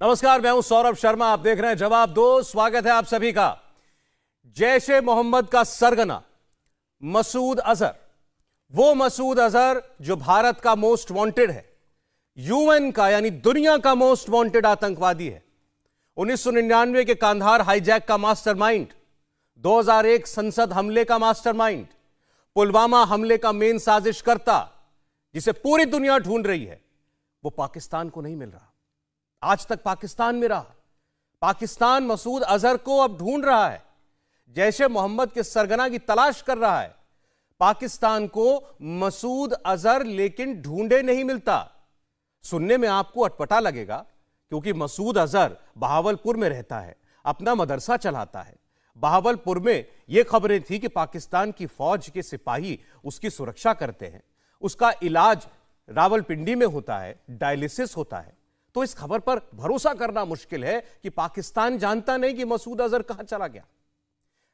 नमस्कार, मैं हूं सौरभ शर्मा। आप देख रहे हैं जवाब दो। स्वागत है आप सभी का। जैश ए मोहम्मद का सरगना मसूद अजहर, वो मसूद अजहर जो भारत का मोस्ट वांटेड है, यूएन का यानी दुनिया का मोस्ट वांटेड आतंकवादी है, 1999 के कांधार हाईजैक का मास्टरमाइंड, 2001 संसद हमले का मास्टरमाइंड, पुलवामा हमले का मेन साजिशकर्ता, जिसे पूरी दुनिया ढूंढ रही है, वो पाकिस्तान को नहीं मिल रहा। आज तक पाकिस्तान में रहा। पाकिस्तान मसूद अजहर को अब ढूंढ रहा है, जैशे मोहम्मद के सरगना की तलाश कर रहा है। पाकिस्तान को मसूद अजहर लेकिन ढूंढे नहीं मिलता। सुनने में आपको अटपटा लगेगा, क्योंकि मसूद अजहर बहावलपुर में रहता है, अपना मदरसा चलाता है। बहावलपुर में यह खबरें थी कि पाकिस्तान की फौज के सिपाही उसकी सुरक्षा करते हैं, उसका इलाज रावलपिंडी में होता है, डायलिसिस होता है। तो इस खबर पर भरोसा करना मुश्किल है कि पाकिस्तान जानता नहीं कि मसूद अजहर कहां चला गया।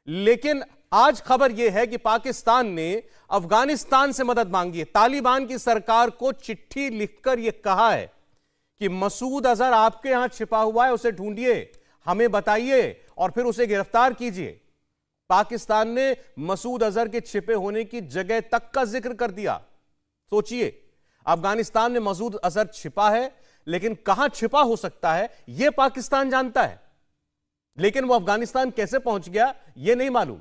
लेकिन आज खबर यह है कि पाकिस्तान ने अफगानिस्तान से मदद मांगी है। तालिबान की सरकार को चिट्ठी लिखकर यह कहा है कि मसूद अजहर आपके यहां छिपा हुआ है, उसे ढूंढिए, हमें बताइए और फिर उसे गिरफ्तार कीजिए। पाकिस्तान ने मसूद अजहर के छिपे होने की जगह तक का जिक्र कर दिया। सोचिए, अफगानिस्तान में मसूद अजहर छिपा है, लेकिन कहां छिपा हो सकता है यह पाकिस्तान जानता है, लेकिन वो अफगानिस्तान कैसे पहुंच गया यह नहीं मालूम।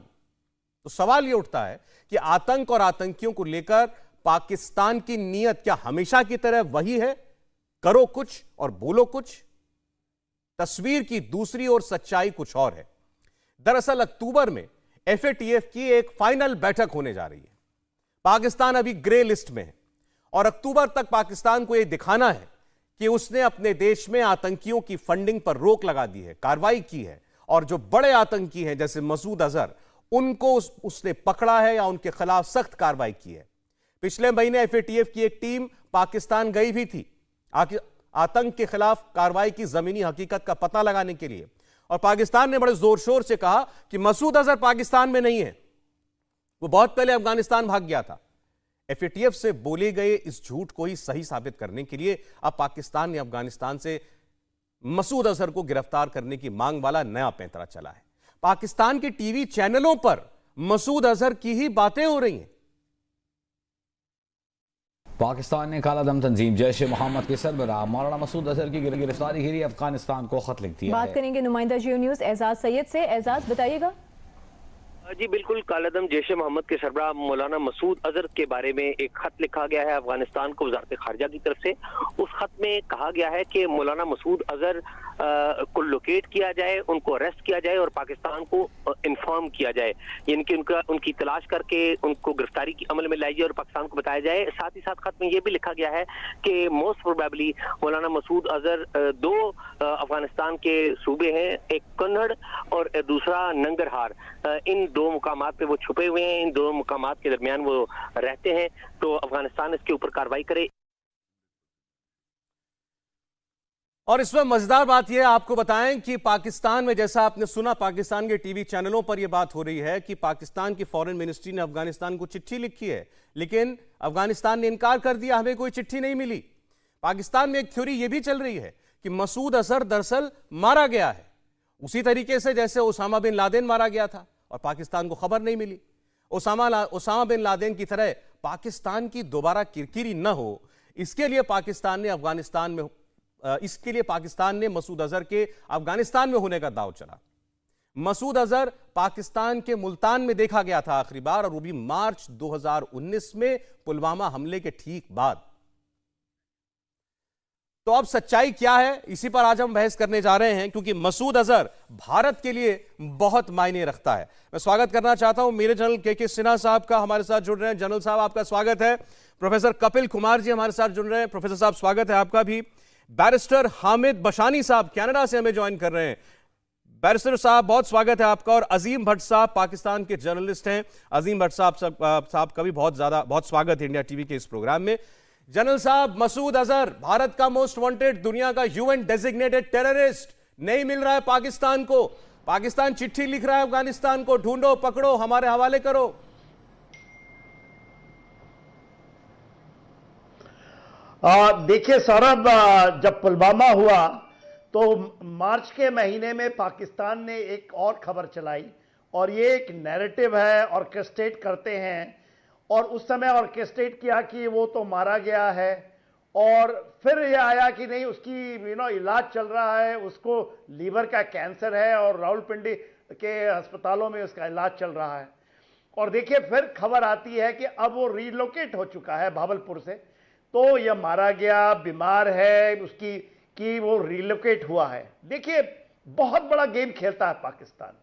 तो सवाल यह उठता है कि आतंक और आतंकियों को लेकर पाकिस्तान की नीयत क्या हमेशा की तरह वही है, करो कुछ और बोलो कुछ? तस्वीर की दूसरी ओर सच्चाई कुछ और है। दरअसल अक्टूबर में एफएटीएफ की एक फाइनल बैठक होने जा रही है। पाकिस्तान अभी ग्रे लिस्ट में है और अक्टूबर तक पाकिस्तान को यह दिखाना है कि उसने अपने देश में आतंकियों की फंडिंग पर रोक लगा दी है, कार्रवाई की है, और जो बड़े आतंकी हैं जैसे मसूद अजहर, उनको उसने पकड़ा है या उनके खिलाफ सख्त कार्रवाई की है। पिछले महीने एफएटीएफ की एक टीम पाकिस्तान गई भी थी आतंक के खिलाफ कार्रवाई की जमीनी हकीकत का पता लगाने के लिए, और पाकिस्तान ने बड़े जोर शोर से कहा कि मसूद अजहर पाकिस्तान में नहीं है, वो बहुत पहले अफगानिस्तान भाग गया था। एफएटीएफ से बोले गए इस झूठ को ही सही साबित करने के लिए अब पाकिस्तान ने अफगानिस्तान से मसूद अजहर को गिरफ्तार करने की मांग वाला नया पैंतरा चला है। पाकिस्तान के टीवी चैनलों पर मसूद अजहर की ही बातें हो रही हैं। पाकिस्तान ने कालादम तंजीम जैश ए मोहम्मद के सरबराह मौलाना मसूद अजहर की गिरफ्तारी के लिए अफगानिस्तान को खत लिख दिया। बात करेंगे नुमाइंदा जियो न्यूज़ एजाज सैयद से। एजाज, बताइएगा। जी बिल्कुल, कालादम जैश ए मोहम्मद के सरबराह मौलाना मसूद अजहर के बारे में एक खत लिखा गया है अफगानिस्तान को वजारत खारजा की तरफ से। उस खत में कहा गया है कि मौलाना मसूद अजहर को लोकेट किया जाए, उनको अरेस्ट किया जाए और पाकिस्तान को इन्फॉर्म किया जाए, यानी कि उनकी तलाश करके उनको गिरफ्तारी की अमल में लाई जाए और पाकिस्तान को बताया जाए। साथ ही साथ खत में यह भी लिखा गया है कि मोस्ट प्रोबेबली मौलाना मसूद अजहर दो अफगानिस्तान के सूबे हैं, एक कन्नड़ और दूसरा नंगरहार, इन दो मुकामात पे वो छुपे हुए हैं, इन दो मुकामात के दरमियान वो रहते हैं। तो अफगानिस्तान इसके ऊपर कार्रवाई करे। और इसमें मजेदार बात यह आपको बताएं कि पाकिस्तान में, जैसा आपने सुना, पाकिस्तान के टीवी चैनलों पर यह बात हो रही है कि पाकिस्तान की फॉरेन मिनिस्ट्री ने अफगानिस्तान को चिट्ठी लिखी है, लेकिन अफगानिस्तान ने इनकार कर दिया, हमें कोई चिट्ठी नहीं मिली। पाकिस्तान में एक थ्योरी यह भी चल रही है कि मसूद अजहर दरअसल मारा गया है, उसी तरीके से जैसे ओसामा बिन लादेन मारा गया था और पाकिस्तान को खबर नहीं मिली। ओसामा बिन लादेन की तरह पाकिस्तान की दोबारा किरकिरी न हो, इसके लिए पाकिस्तान ने मसूद अजहर के अफगानिस्तान में होने का दाव चला। मसूद अजहर पाकिस्तान के मुल्तान में देखा गया था आखिरी बार, और वो भी मार्च 2019 में पुलवामा हमले के ठीक बाद। तो अब सच्चाई क्या है, इसी पर आज हम बहस करने जा रहे हैं, क्योंकि मसूद अजहर भारत के लिए बहुत मायने रखता है। मैं स्वागत करना चाहता हूं मेरे जनरल के सिन्हा साहब का, हमारे साथ जुड़ रहे हैं। जनरल साहब, आपका स्वागत है। प्रोफेसर कपिल कुमार जी हमारे साथ जुड़ रहे हैं। प्रोफेसर साहब, स्वागत है आपका भी। बैरिस्टर हामिद बशानी साहब कनाडा से हमें ज्वाइन कर रहे हैं। बैरिस्टर साहब, बहुत स्वागत है आपका। और अजीम भट्ट साहब पाकिस्तान के जर्नलिस्ट हैं। अजीम भट्ट साहब का भी बहुत स्वागत है इंडिया टीवी के इस प्रोग्राम में। जनरल साहब, मसूद अजहर भारत का मोस्ट वांटेड, दुनिया का यूएन डेजिग्नेटेड टेररिस्ट, नहीं मिल रहा है पाकिस्तान को। पाकिस्तान चिट्ठी लिख रहा है अफगानिस्तान को, ढूंढो, पकड़ो, हमारे हवाले करो। देखिए सौरभ, जब पुलवामा हुआ तो मार्च के महीने में पाकिस्तान ने एक और खबर चलाई, और ये एक नैरेटिव है, ऑर्केस्ट्रेट करते हैं, और उस समय ऑर्केस्ट्रेट किया कि वो तो मारा गया है, और फिर ये आया कि नहीं उसकी इलाज चल रहा है, उसको लीवर का कैंसर है और रावलपिंडी के अस्पतालों में उसका इलाज चल रहा है। और देखिए फिर खबर आती है कि अब वो रिलोकेट हो चुका है भावलपुर से, तो यह मारा गया, बीमार है उसकी, कि वो रिलोकेट हुआ है। देखिए बहुत बड़ा गेम खेलता है पाकिस्तान,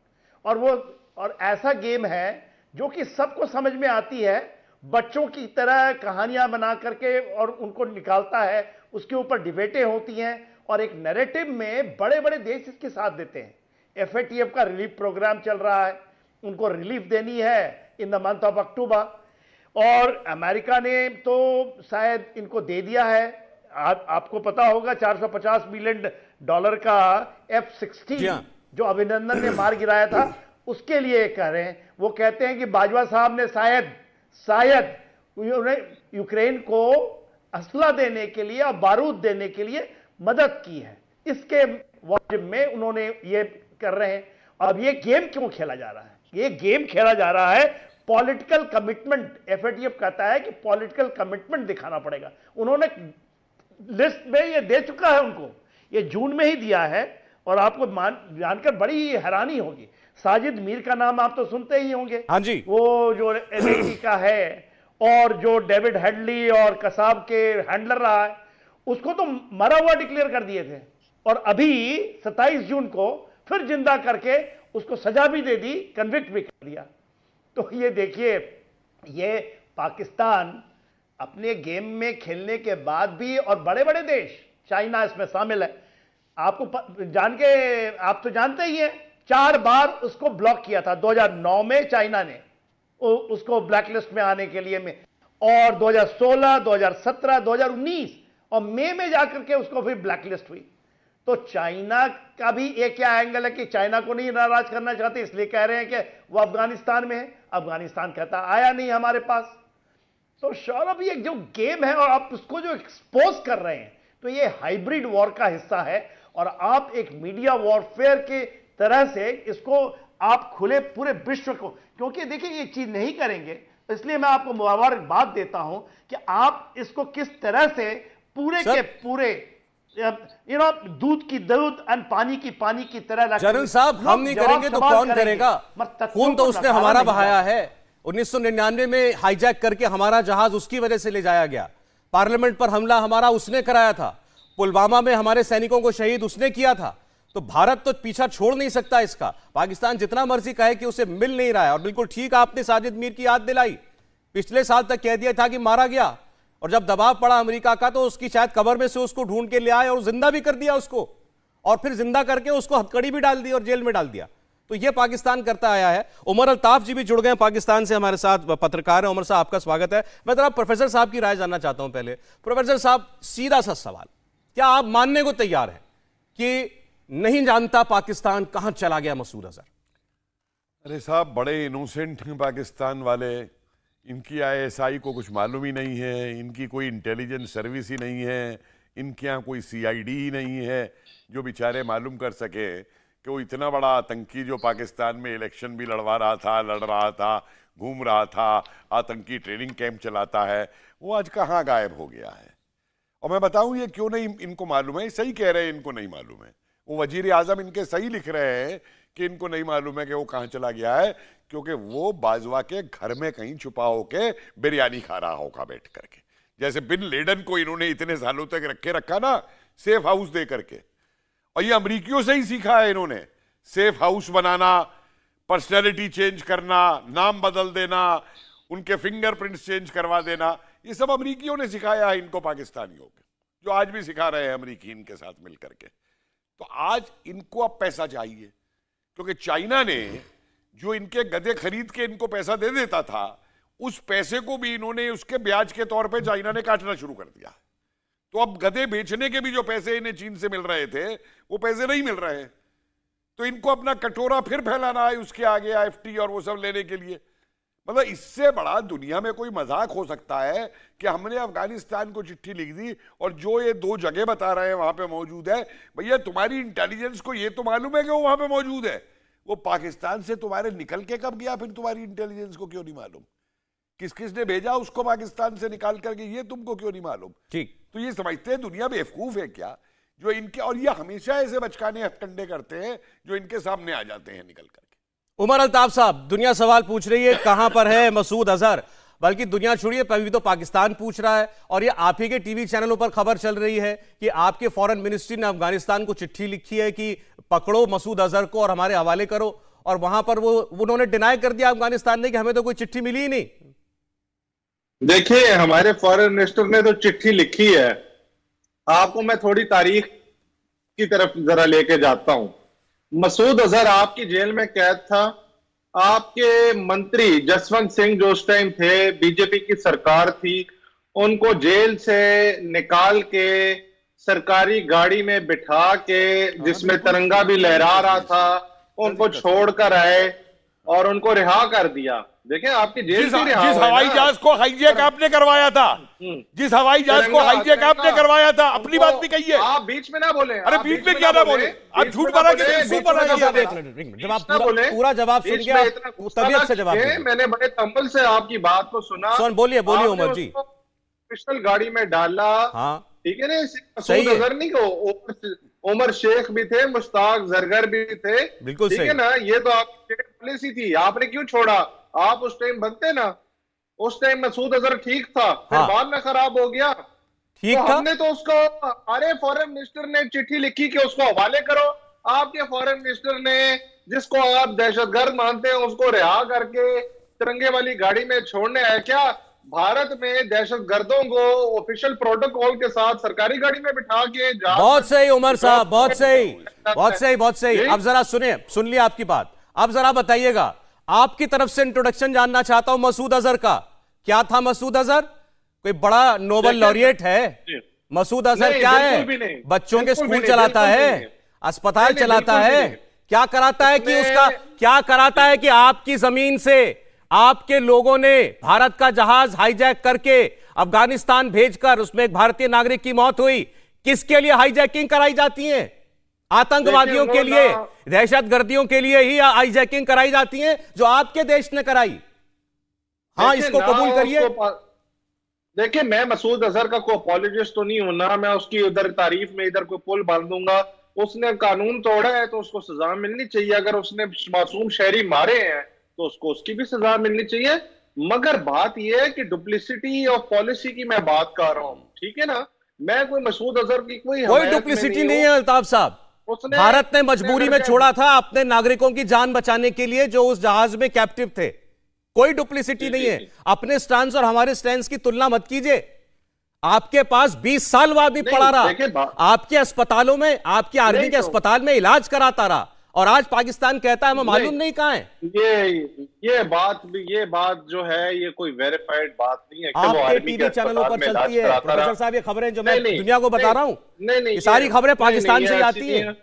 और ऐसा गेम है जो कि सबको समझ में आती है, बच्चों की तरह कहानियां बना करके और उनको निकालता है, उसके ऊपर डिबेटें होती हैं, और एक नैरेटिव में बड़े बड़े देश इसके साथ देते हैं। FATF का रिलीफ प्रोग्राम चल रहा है, उनको रिलीफ देनी है in the month of October, और अमेरिका ने तो शायद इनको दे दिया है। आपको पता होगा $450 मिलियन का F-16 जो अभिनंदन ने मार गिराया था, उसके लिए कह रहे हैं। वो कहते हैं कि बाजवा साहब ने शायद यूक्रेन को असला देने के लिए और बारूद देने के लिए मदद की है, इसके वाजिब में उन्होंने ये कर रहे हैं। अब ये गेम क्यों खेला जा रहा है? ये गेम खेला जा रहा है पॉलिटिकल कमिटमेंट। FATF कहता है कि पॉलिटिकल कमिटमेंट दिखाना पड़ेगा। उन्होंने लिस्ट में ये दे चुका है उनको, ये जून में ही दिया है, और आपको जानकर बड़ी हैरानी होगी, साजिद मीर का नाम आप तो सुनते ही होंगे। हाँ जी। वो जो LAC का है, और जो डेविड हेडली और कसाब के हैंडलर रहा है, उसको तो मरा हुआ डिक्लेयर कर दिए थे, और अभी 27 जून को फिर जिंदा करके उसको सजा भी दे दी, कन्विक्ट भी कर दिया। तो ये देखिए, ये पाकिस्तान अपने गेम में खेलने के बाद भी, और बड़े बड़े देश, चाइना इसमें शामिल है, आपको आप तो जानते ही हैं, 4 बार उसको ब्लॉक किया था। 2009 में चाइना ने उसको ब्लैकलिस्ट में आने के लिए और 2016, 2017, 2019 और मई में जाकर के उसको फिर ब्लैकलिस्ट हुई। तो चाइना का भी एक क्या एंगल है कि चाइना को नहीं नाराज करना चाहते, इसलिए कह रहे हैं कि वो अफगानिस्तान में है। अफगानिस्तान कहता आया नहीं हमारे पास। तो सौरभ, ये जो गेम है और आप उसको जो एक्सपोज कर रहे हैं, तो ये हाइब्रिड वॉर का हिस्सा है, और आप एक मीडिया वॉरफेयर के तरह से इसको आप खुले पूरे विश्व को, क्योंकि देखिए ये चीज नहीं करेंगे, इसलिए मैं आपको मुबारकबाद देता हूं कि आप इसको किस तरह से पूरे के पूरे दूध की दूध और पानी की तरह। जनरल साहब, हम नहीं करेंगे तो कौन करेगा? खून तो उसने हमारा बहाया है। 1999 में हाईजैक करके हमारा जहाज उसकी वजह से ले जाया गया। पार्लियामेंट पर हमला हमारा उसने कराया था। पुलवामा में हमारे सैनिकों को शहीद उसने किया था। तो भारत तो पीछा छोड़ नहीं सकता इसका। पाकिस्तान जितना मर्जी कहे कि उसे मिल नहीं रहा है। और बिल्कुल ठीक आपने साजिद मीर की याद दिलाई। पिछले साल तक कह दिया था कि मारा गया, और जब दबाव पड़ा अमेरिका का तो उसकी शायद कब्र में से उसको ढूंढ के ले आए और जिंदा भी कर दिया उसको, और फिर जिंदा करके उसको हथकड़ी भी डाल दी और जेल में डाल दिया। तो यह पाकिस्तान करता आया है। उमर अल्ताफ जी भी जुड़ गए पाकिस्तान से हमारे साथ, पत्रकार हैं। उमर साहब, आपका स्वागत है। मैं जरा प्रोफेसर साहब की राय जानना चाहता हूं। पहले प्रोफेसर साहब, सीधा सा सवाल, क्या आप मानने को तैयार हैं कि नहीं जानता पाकिस्तान कहां चला गया मसूद अजहर? अरे साहब, बड़े इनोसेंट हैं पाकिस्तान वाले। इनकी ISI को कुछ मालूम ही नहीं है, इनकी कोई इंटेलिजेंस सर्विस ही नहीं है, इनके यहाँ कोई CID ही नहीं है जो बेचारे मालूम कर सके कि वो इतना बड़ा आतंकी जो पाकिस्तान में इलेक्शन भी लड़ रहा था, घूम रहा था, आतंकी ट्रेनिंग कैंप चलाता है, वो आज कहाँ गायब हो गया है। और मैं बताऊं ये क्यों नहीं इनको मालूम है। सही कह रहे हैं, इनको नहीं मालूम है। वो वजीर आजम इनके सही लिख रहे हैं कि इनको नहीं मालूम है कि वो कहाँ चला गया है, क्योंकि वो बाजवा के घर में कहीं छुपा होके बिरयानी खा रहा होगा बैठ करके। जैसे बिन लेडन को इन्होंने इतने सालों तक रखा ना सेफ हाउस दे करके, और ये अमरीकियों से ही सीखा है इन्होंने। सेफ हाउस बनाना, पर्सनैलिटी चेंज करना, नाम बदल देना, उनके फिंगरप्रिंट्स चेंज करवा देना, ये सब अमरीकियों ने सिखाया है इनको, पाकिस्तानियों को, जो आज भी सिखा रहे हैं अमरीकी इनके साथ मिल करके। तो आज इनको अब पैसा चाहिए, क्योंकि चाइना ने जो इनके गधे खरीद के इनको पैसा दे देता था, उस पैसे को भी इन्होंने उसके ब्याज के तौर पे चाइना ने काटना शुरू कर दिया। तो अब गधे बेचने के भी जो पैसे इन्हें चीन से मिल रहे थे, वो पैसे नहीं मिल रहे हैं। तो इनको अपना कटोरा फिर फैलाना है उसके आगे, IFT और वो सब लेने के लिए। मतलब इससे बड़ा दुनिया में कोई मजाक हो सकता है कि हमने अफगानिस्तान को चिट्ठी लिख दी और जो ये 2 जगह बता रहे हैं वहां पे मौजूद है, भैया तुम्हारी इंटेलिजेंस को ये तो मालूम है कि वो वहां पे मौजूद है। वो पाकिस्तान से तुम्हारे निकल के कब गया, फिर तुम्हारी इंटेलिजेंस को क्यों नहीं मालूम? किस किस ने भेजा उसको पाकिस्तान से निकाल करके, ये तुमको क्यों नहीं मालूम? ठीक। तो ये समझते हैं दुनिया बेवकूफ है क्या जो इनके, और ये हमेशा ऐसे बचकाने हथकंडे करते हैं जो इनके सामने आ जाते हैं निकल करके। उमर अल्ताफ साहब, दुनिया सवाल पूछ रही है कहां पर है मसूद अजहर, बल्कि दुनिया छोड़िए अभी तो पाकिस्तान पूछ रहा है, और ये आप ही के टीवी चैनलों पर खबर चल रही है कि आपके फॉरेन मिनिस्ट्री ने अफगानिस्तान को चिट्ठी लिखी है कि पकड़ो मसूद अजहर को और हमारे हवाले करो, और वहां पर उन्होंने डिनाई कर दिया अफगानिस्तान ने कि हमें तो कोई चिट्ठी मिली ही नहीं। देखिए, हमारे फॉरेन मिनिस्टर ने तो चिट्ठी लिखी है। आपको मैं थोड़ी तारीख की तरफ जरा लेके जाता हूं। मसूद अजहर आपकी जेल में कैद था। आपके मंत्री जसवंत सिंह जो उस टाइम थे, बीजेपी की सरकार थी, उनको जेल से निकाल के सरकारी गाड़ी में बिठा के, जिसमें तिरंगा भी लहरा रहा था, उनको छोड़कर आए और उनको रिहा कर दिया। देखें, आपकी जेल से रिहा जिस हवाई जहाज को हाईजैक आपने करवाया था, जिस हवाई जहाज को हाईजैक आपने करवाया था, अपनी बात भी कहिए। आप बीच में ना बोले। अरे बीच में क्या ना बोले, आप झूठ बोला कि जवाब पूरा जवाब सुन गया, तबीयत से जवाब। मैंने बड़े तंबल से आपकी बात को सुना। बोलिए बोलिए उमर जी। स्पेशल गाड़ी में डाला, हाँ ठीक है ना। मसूद अजहर नहीं को, उमर शेख भी थे, मुश्ताक जरगर भी थे, बिल्कुल ठीक है ना। ये तो आपकी स्टेट पॉलिसी थी, आपने क्यों छोड़ा? आप उस टाइम बनते ना, उस टाइम मसूद अजहर ठीक था, फिर बाद में खराब हो गया। ठीक तो था। हमने तो उसको, हमारे फॉरेन मिनिस्टर ने चिट्ठी लिखी कि उसको हवाले करो। आपके फॉरेन मिनिस्टर ने, जिसको आप दहशतगर्द मानते हैं, उसको रिहा करके तिरंगे वाली गाड़ी में छोड़ने आए। क्या भारत में दहशतगर्दों को ऑफिशियल प्रोटोकॉल के साथ सरकारी गाड़ी में बिठा के बहुत सही उमर साहब, बहुत सही, बहुत सही, बहुत सही। अब जरा सुन लिया आपकी बात। अब जरा बताइएगा, आपकी तरफ से इंट्रोडक्शन जानना चाहता हूं मसूद अजहर का। क्या था मसूद अजहर? कोई बड़ा नोबेल लॉरिएट है? मसूद अजहर क्या है? बच्चों के स्कूल चलाता है, अस्पताल चलाता है, क्या कराता है कि उसका, क्या कराता है कि आपकी जमीन से आपके लोगों ने भारत का जहाज हाईजैक करके अफगानिस्तान भेजकर उसमें एक भारतीय नागरिक की मौत हुई। किसके लिए हाईजैकिंग कराई जाती है? आतंकवादियों के लिए, दहशतगर्दियों के लिए ही हाईजैकिंग कराई जाती है, जो आपके देश ने कराई। हाँ, इसको कबूल करिए। देखिए, मैं मसूद अजहर का कोई अपॉलोजिस्ट तो नहीं हूं ना, मैं उसकी उधर तारीफ में इधर कोई पुल बांध दूंगा। उसने कानून तोड़ा है तो उसको सजा मिलनी चाहिए। अगर उसने मासूम शहरी मारे हैं तो उसको उसकी भी सजा मिलनी चाहिए। मगर बात यह है कि डुप्लिसिटी ऑफ पॉलिसी की मैं बात कर रहा हूं, ठीक है ना। मैं कोई मसूद अजहर की कोई डुप्लिसिटी नहीं है अल्ताफ साहब। भारत ने मजबूरी में छोड़ा था अपने नागरिकों की जान बचाने के लिए जो उस जहाज में कैप्टिव थे। कोई डुप्लिसिटी नहीं है। अपने स्टैंड और हमारे स्टैंड की तुलना मत कीजिए। आपके पास 20 साल बाद भी पड़ा रहा, आपके अस्पतालों में, आपकी आर्मी के अस्पताल में इलाज कराता रहा, और आज पाकिस्तान कहता है हमें मालूम नहीं कहां है। ये बात जो है, ये कोई वेरीफाइड बात नहीं है। आपके टीवी चैनलों पर चलती है प्रोफेसर साहब ये खबरें जो मैं दुनिया को बता रहा हूं, ये सारी खबरें पाकिस्तान से आती हैं।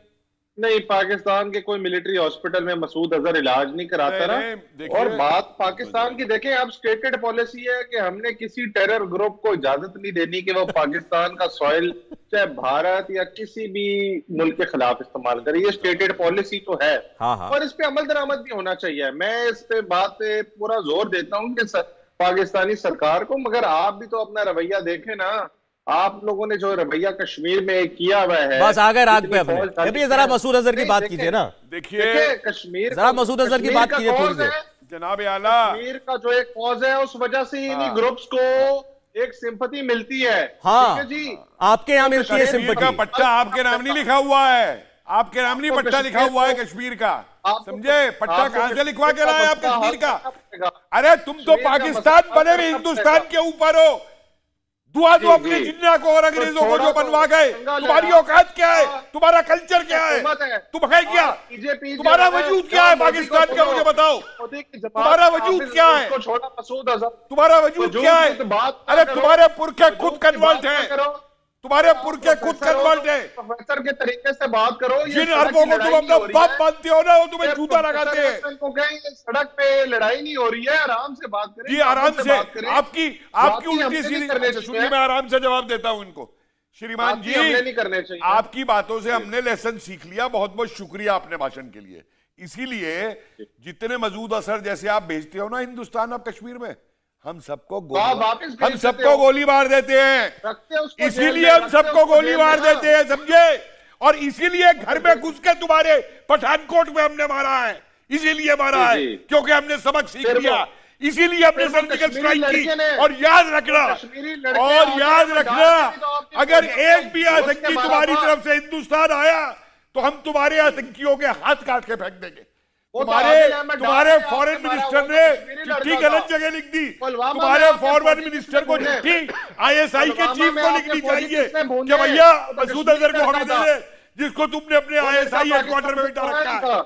नहीं, पाकिस्तान के कोई मिलिट्री हॉस्पिटल में मसूद अजहर इलाज नहीं कराता रहा। और बात पाकिस्तान की देखें, अब स्टेटेड पॉलिसी है कि हमने किसी टेरर ग्रुप को इजाजत नहीं देनी कि वो पाकिस्तान का सॉइल चाहे भारत या किसी भी मुल्क के खिलाफ इस्तेमाल करे। ये स्टेटेड पॉलिसी तो है। और इस पे अमल दरामद भी होना चाहिए। मैं इस पे बात पे पूरा जोर देता हूँ कि पाकिस्तानी सरकार को, मगर आप भी तो अपना रवैया देखें ना। आप लोगों ने जो रवैया कश्मीर में किया हुआ है, बस आ गए राग पे अपने। अभी जरा मसूद अजहर की बात कीजिए ना। देखिए, कश्मीर, जरा मसूद अजहर की बात कीजिए थोड़ी देर। जनाब आला, कश्मीर का जो एक कॉज है, उस वजह से इन्हीं ग्रुप्स को एक सिंपैथी मिलती है। हाँ, ठीक है जी, आपके यहाँ मिलती है सिंपैथी का पट्टा आपके नाम नहीं लिखा हुआ है, आपके नाम नहीं पट्टा लिखा हुआ है कश्मीर का, समझे? पट्टा कहां से लिखवा के लाए आप कश्मीर का? अरे तुम तो पाकिस्तान बने हुए हिंदुस्तान के ऊपर हो। दुआ दो अपने जिन्ना को और अंग्रेजों को जो बनवा गए। तुम्हारी औकात क्या है? तुम्हारा कल्चर क्या है? तुम है क्या? तुम्हारा वजूद क्या है पाकिस्तान का? मुझे बताओ, तुम्हारा वजूद क्या है? तुम्हारा वजूद क्या है? अरे तुम्हारे पुरखे खुद कन्वर्ट हैं, तुम्हारे पुरखे खुद कन्वर्ट है। प्रोफेसर के तरीके से बात करो। जिन अरबों को तुम अपना बाप मानते हो ना, वो तुम्हें जूता लगाते हैं। सड़क पे लड़ाई नहीं हो रही है, आराम से बात करें। जी आराम से, आपकी उल्टी सीधी। सुनिए, मैं आराम से जवाब देता हूं इनको। श्रीमान जी, नहीं करने चाहिए। आपकी बातों से हमने लेसन सीख लिया, बहुत बहुत शुक्रिया आपने भाषण के लिए। इसीलिए जितने मसूद अजहर जैसे आप भेजते हो ना हिंदुस्तान और कश्मीर में, हम सबको गोली मार देते हैं। इसीलिए हम सबको गोली मार देते हैं, समझे? और इसीलिए घर में घुस के तुम्हारे पठानकोट में हमने मारा है, इसीलिए मारा है क्योंकि हमने सबक सीख लिया। इसीलिए हमने सर्जिकल स्ट्राइक की। और याद रखना, अगर एक भी आतंकी तुम्हारी तरफ से हिंदुस्तान आया तो हम तुम्हारे आतंकियों के हाथ काट के फेंक देंगे। तुम्हारे फॉरेन मिनिस्टर ने चिट्ठी गलत जगह लिख दी। तुम्हारे फॉरेन मिनिस्टर को चिट्ठी ISI के चीफ को लिखनी चाहिए कि भैया मसूद अजहर को हमें दे दे, जिसको तुमने अपने ISI हेडक्वार्टर में बिठा रखा है।